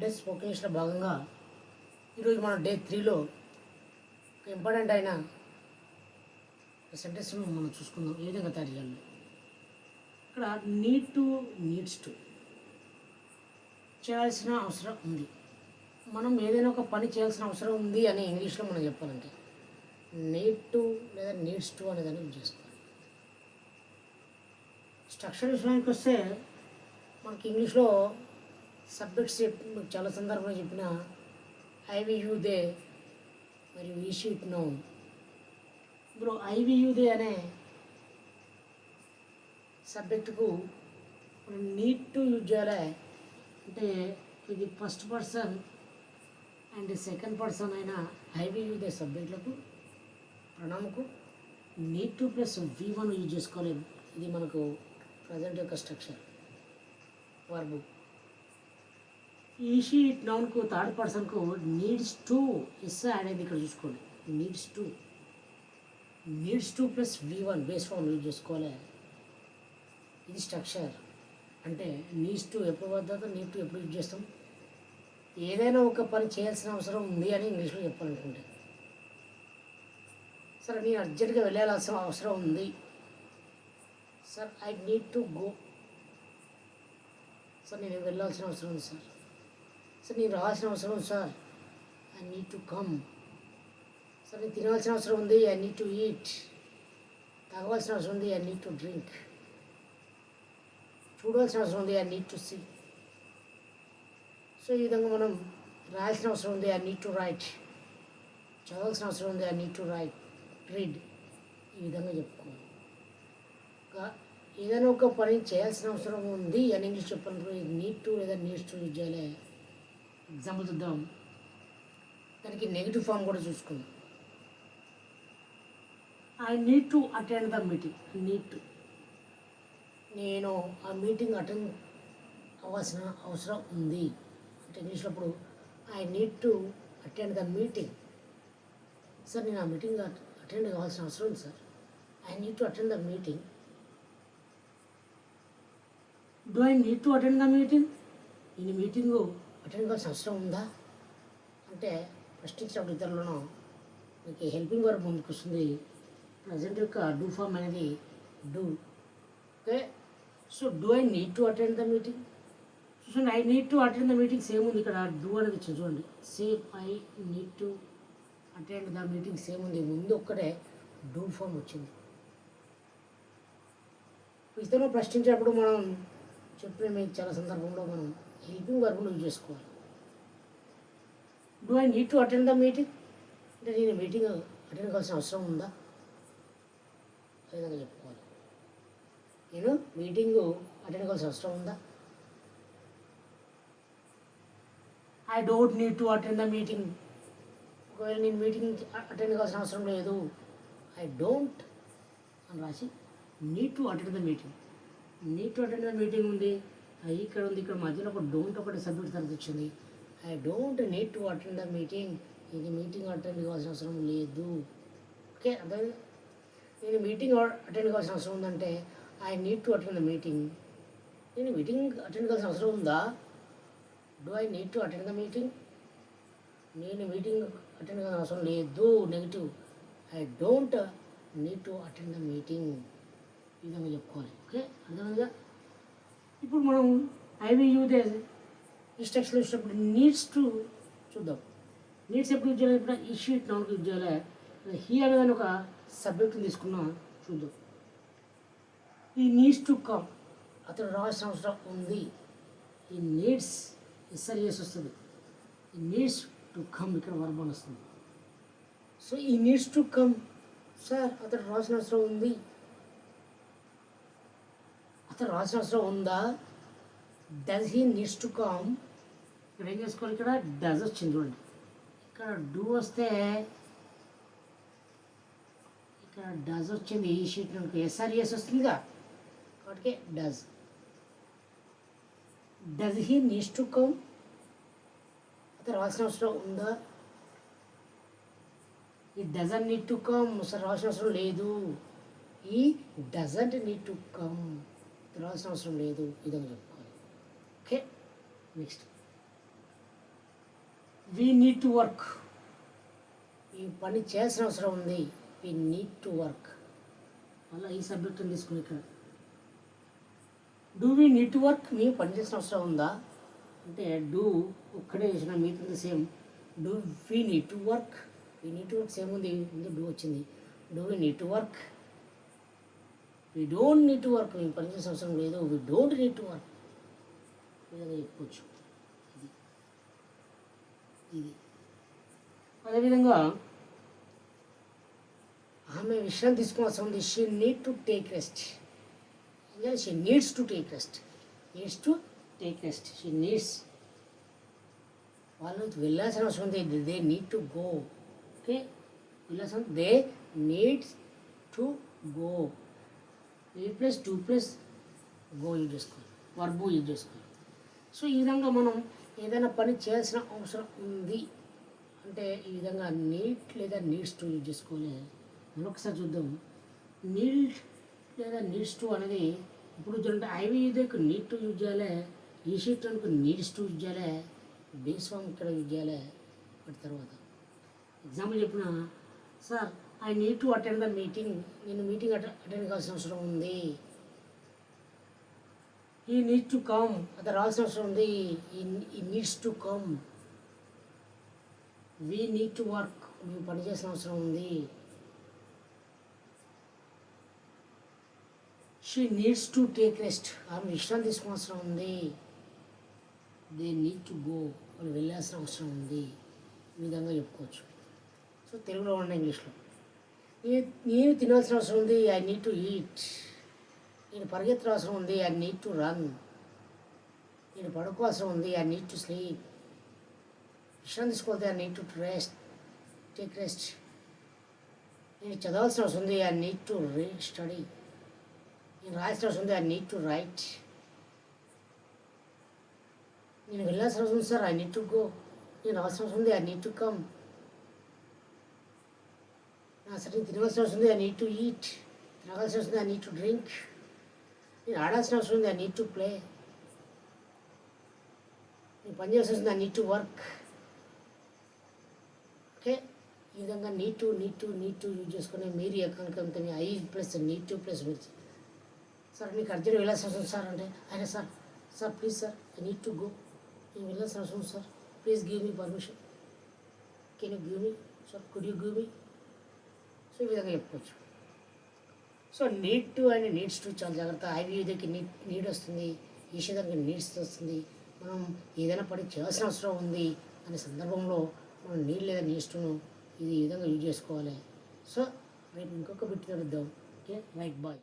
Day spoken ఇంగ్లీష్లో భాగంగా ఈరోజు మన డే 3లో ఒక ఇంపార్టెంట్ అయిన సెంటెన్స్ను మనం చూసుకుందాం. ఏ విధంగా తయారు చేయాలి. ఇక్కడ నీడ్స్ టు చేయాల్సిన అవసరం ఉంది. మనం ఏదైనా ఒక పని చేయాల్సిన అవసరం ఉంది అని ఇంగ్లీష్లో మనం చెప్పాలంటే నీడ్ టు లేదా నీడ్స్ టు అనేదాన్ని యూజ్ చేసుకోవాలి. స్ట్రక్చర్ విషయానికి వస్తే మనకి ఇంగ్లీష్లో సబ్జెక్ట్స్ చాలా సందర్భంలో చెప్పిన ఐవి యూ దే మరియు ఈ షీట్ నో. ఇప్పుడు ఐవి యూ దే అనే సబ్జెక్టుకు మనం నీడ్ టు యూజ్ చేయాలి. అంటే ఇది first person and second person అయిన ఐవి యూ దే సబ్జెక్టులకు ప్రణామకు need to plus V1 use చేసుకోవాలి. ఇది మనకు ప్రజెంట్ యొక్క స్ట్రక్చర్ వర్బు. ఈ షీట్ నౌన్కు థర్డ్ పర్సన్కు నీడ్స్ టు ఎస్ అనేది ఇక్కడ చూసుకోండి. Needs to plus V1 base form use చేసుకోవాలి. ఇది స్ట్రక్చర్. అంటే నీడ్స్ టు ఎప్పుడు వద్ద నీడ్ టు ఎప్పుడు యూజ్ చేస్తాం. ఏదైనా ఒక పని చేయాల్సిన అవసరం ఉంది అని ఇంగ్లీష్లో చెప్పాలనుకుంటే, సార్ నేను అర్జెంట్గా వెళ్ళాల్సిన అవసరం ఉంది, sir I need to go, sir నేను వెళ్ళాల్సిన అవసరం ఉంది సార్, సార్ నేను రావాల్సిన అవసరం ఉంది sir, I need to come, sir నేను తినాల్సిన అవసరం ఉంది, ఐ నీడ్ టు ఈట్, తాగవలసిన అవసరం ఉంది, ఐ నీడ్ టు డ్రింక్, చూడవలసిన అవసరం ఉంది, I need to see. So ఈ విధంగా మనం రాయాల్సిన అవసరం ఉంది, ఐ నీడ్ టు రైట్, చదవాల్సిన అవసరం ఉంది, ఐ నీడ్ టు రీడ్. ఈ విధంగా చెప్పుకోవాలి. ఏదైనా ఒక పని చేయాల్సిన అవసరం ఉంది అని ఇంగ్లీష్ చెప్పాలంటే నీడ్ టు లేదా నీడ్స్ టు యూజ్ చేయాలి. ఎగ్జాంపుల్ చూద్దాం. దానికి నెగిటివ్ ఫామ్ కూడా చూసుకుందాం. I need to attend the meeting. నేను ఆ మీటింగ్ అటెండ్ అవ్వాల్సిన అవసరం ఉంది అంటే ఇంగ్లీష్లో అప్పుడు I need to attend the meeting. Sir నేను ఆ మీటింగ్ అటెండ్ కావాల్సిన అవసరం ఉంది sir, I need to attend the meeting. Do I need to attend the meeting. నేను మీటింగు అటెండ్ కావాల్సిన అవసరం ఉందా అంటే ప్రశ్నించినప్పుడు ఇతరులను మీకు హెల్పింగ్ వర్క్ ముందుకు వస్తుంది. ప్రజెంట్ యొక్క డూ ఫామ్ అనేది do. Okay, so do I need to attend the meeting. చూడండి, I need to attend the meeting same ఉంది ఇక్కడ. డూ అనేది వచ్చింది చూడండి. Same I need to attend the meeting same ఉంది. ముందు ఒక్కటే డూ ఫామ్ వచ్చింది. ఇతరులు ప్రశ్నించేటప్పుడు మనం చెప్పిన మీకు చాలా సందర్భంలో మనం హెల్పింగ్ వర్బ్ను యూజ్ చేసుకోవాలి. Do I need to attend the meeting అంటే నేను మీటింగ్ అటెండ్ కావాల్సిన అవసరం ఉందా, ఆ విధంగా చెప్పుకోవాలి. నేను మీటింగు అటెండ్ కావాల్సిన అవసరం ఉందా. I don't need to attend the meeting. ఒకవేళ నేను మీటింగ్ అటెండ్ కావాల్సిన అవసరం లేదు, ఐ డోంట్ అని రాసి need to attend the meeting. Need to attend the meeting ఉంది, ఇక్కడ ఉంది, ఇక్కడ మధ్యలో ఒక డోంట్ ఒకటి సబ్జెక్ట్ తర్వాత వచ్చింది. I don't need to attend the meeting. ఇది మీటింగ్ అటెండ్ కావాల్సిన అవసరం లేదు. ఓకే, అదే నేను మీటింగ్ అటెండ్ కావాల్సిన అవసరం ఉందంటే I need to attend the meeting. నేను మీటింగ్ అటెండ్ కావాల్సిన అవసరం ఉందా. Do I need to attend the meeting. నేను మీటింగ్ అటెండ్ కావాల్సిన అవసరం లేదు, negative. I don't need to attend the meeting. ఈ విధంగా చెప్పుకోవాలి. ఓకే, అర్థమైందిగా. ఇప్పుడు మనం ఐవి యూజ్ ఇన్స్ట్రక్షన్లు ఇచ్చినప్పుడు నీడ్స్ టు చూద్దాం. నీడ్స్ ఎప్పుడు యూజ్ చేయాలి. ఇప్పుడు ఈ షీట్ నౌన్కి యూజ్ చేయాలి. హీ అనేదాన్ని ఒక సబ్జెక్ట్ని తీసుకున్నా చూద్దాం. ఈ నీడ్స్ టు కమ్ అతను రావాల్సిన అవసరం ఉంది. ఈ నీడ్స్ ఇస్సర్ చేసి వస్తుంది. ఈ నీడ్స్ టు కమ్ ఇక్కడ వర్బ్ అని వస్తుంది. సో ఈ నీడ్స్ టు కమ్, సార్ అతను రావాల్సిన అవసరం ఉంది, అతను రావాల్సిన అవసరం ఉందా. Does he needs to come. ఇక్కడ ఏం చేసుకోవాలి, ఇక్కడ డస్ వచ్చింది చూడండి. ఇక్కడ డూ వస్తే ఇక్కడ డస్ వచ్చింది. ఈ షీట్ నుండి ఎస్ఆర్ఎస్ వస్తుందిగా కాబట్టి does. Does he needs to come. అతను రావాల్సిన అవసరం ఉందా. ఈ doesn't need to come, sir రావాల్సిన అవసరం లేదు. ఈ డజంట్ నీడ్ టు కమ్, రావాల్సిన అవసరం లేదు. ఈ విధంగా చెప్పుకోవాలి. Okay, next we need to work, ఈ పని చేయాల్సిన అవసరం ఉంది. We need to work. మళ్ళీ ఈ సబ్జెక్ట్ని తీసుకుని ఇక్కడ do we need to work, మేము పని చేసిన అవసరం ఉందా అంటే డూ ఒక్కడే చేసిన మిగతా same. Do we need to work, we need to work same ఉంది, ముందు డూ వచ్చింది. Do we need to work, we don't need to work, మేము పని చేసిన అవసరం లేదు. We don't need to work విధంగా చెప్పుకోవచ్చు. ఇది అదేవిధంగా ఆమె విశ్రాంతి తీసుకోవాల్సి ఉంది. She need to take rest, she needs to take rest, needs to take rest, she needs. వాళ్ళు వెళ్ళాల్సిన అవసరం ఉంది. They need to go. Okay, వెళ్ళాల్సిన they needs to go. Need plus to plus go use చేసుకోవాలి, verb use చేసుకోవాలి. So ఈ విధంగా మనం ఏదైనా పని చేయాల్సిన అవసరం ఉంది అంటే ఈ విధంగా నీడ్ లేదా నీడ్స్ టు యూజ్ చేసుకోవాలి. మరొకసారి చూద్దాం. నీడ్ లేదా నీడ్స్ టు అనేది ఇప్పుడు చూడండి, ఐవి ఇదేకు నీడ్ టు యూజ్ చేయాలి, ఈ షీట్ అనుకు నీడ్స్ టు యూజ్ చేయాలి, బేస్ ఫామ్ ఇక్కడ యూజ్ చేయాలి. వాటి తర్వాత ఎగ్జాంపుల్ చెప్పిన, sir I need to attend the meeting, నేను మీటింగ్ అటెండ్ కావాల్సిన అవసరం ఉంది. ఈ నీడ్ టు కమ్, అది రావాల్సిన అవసరం ఉంది. ఈ needs to come. We need to work, మేము పని చేసిన అవసరం ఉంది. She needs to take rest, ఆమె విశ్రాంతి తీసుకోవాల్సిన ఉంది. దే నీడ్ టు గో, వాళ్ళు వెళ్ళాల్సిన అవసరం ఉంది. ఈ విధంగా చెప్పుకోవచ్చు. సో తెలుగులో ఉన్న ఇంగ్లీష్లో నేను తినాల్సిన అవసరం ఉంది. I need to eat. నేను పరిగెత్తాల్సిన అవసరం ఉంది. I need to run. నేను పడుకోవాల్సిన ఉంది. I need to sleep. విశ్రాంతి తీసుకోవాలి. I need to rest, take rest. నేను చదవాల్సిన అవసరం ఉంది. I need to study. నేను రాయాల్సిన అవసరం ఉంది. I need to right. నేను వెళ్ళాల్సిన అవసరం ఉంది sir. I need to go. నేను రావాల్సిన అవసరం ఉంది. I need to come. సరే తినవలసిన అవసరం ఉంది. I need to eat. త్రాగాల్సిన అవసరం ఉంది. I need to drink. నేను ఆడాల్సిన అవసరం ఉంది. I need to play. నేను పని చేయాల్సి వస్తుంది. I need to work. Okay, ఈ విధంగా నీడ్ టు యూజ్ చేసుకుని మీరు ఎక్కడికంటే I plus need to plus మీరు సార్ మీకు అర్జెంట్ వెళ్ళాల్సిన అవసరం సార్ అంటే ఆయన sir please sir I need to go, నేను వెళ్ళాల్సిన అవసరం sir, please give me permission, can you give me sir, could you give me. So ఈ విధంగా చెప్పుకోవచ్చు. So need to and needs to చాలా జాగ్రత్త. ఐవి దగ్గరికి నీడ్ వస్తుంది, ఈష దగ్గరికి నీడ్స్ వస్తుంది. మనం ఏదైనా పని చేయాల్సిన అవసరం ఉంది అనే సందర్భంలో మనం నీడ్ లేదా నీడ్స్ టును ఇది ఈ విధంగా యూజ్ చేసుకోవాలి. సో రేపు ఇంకొక బిట్ కలుద్దాం. Okay, right, bye.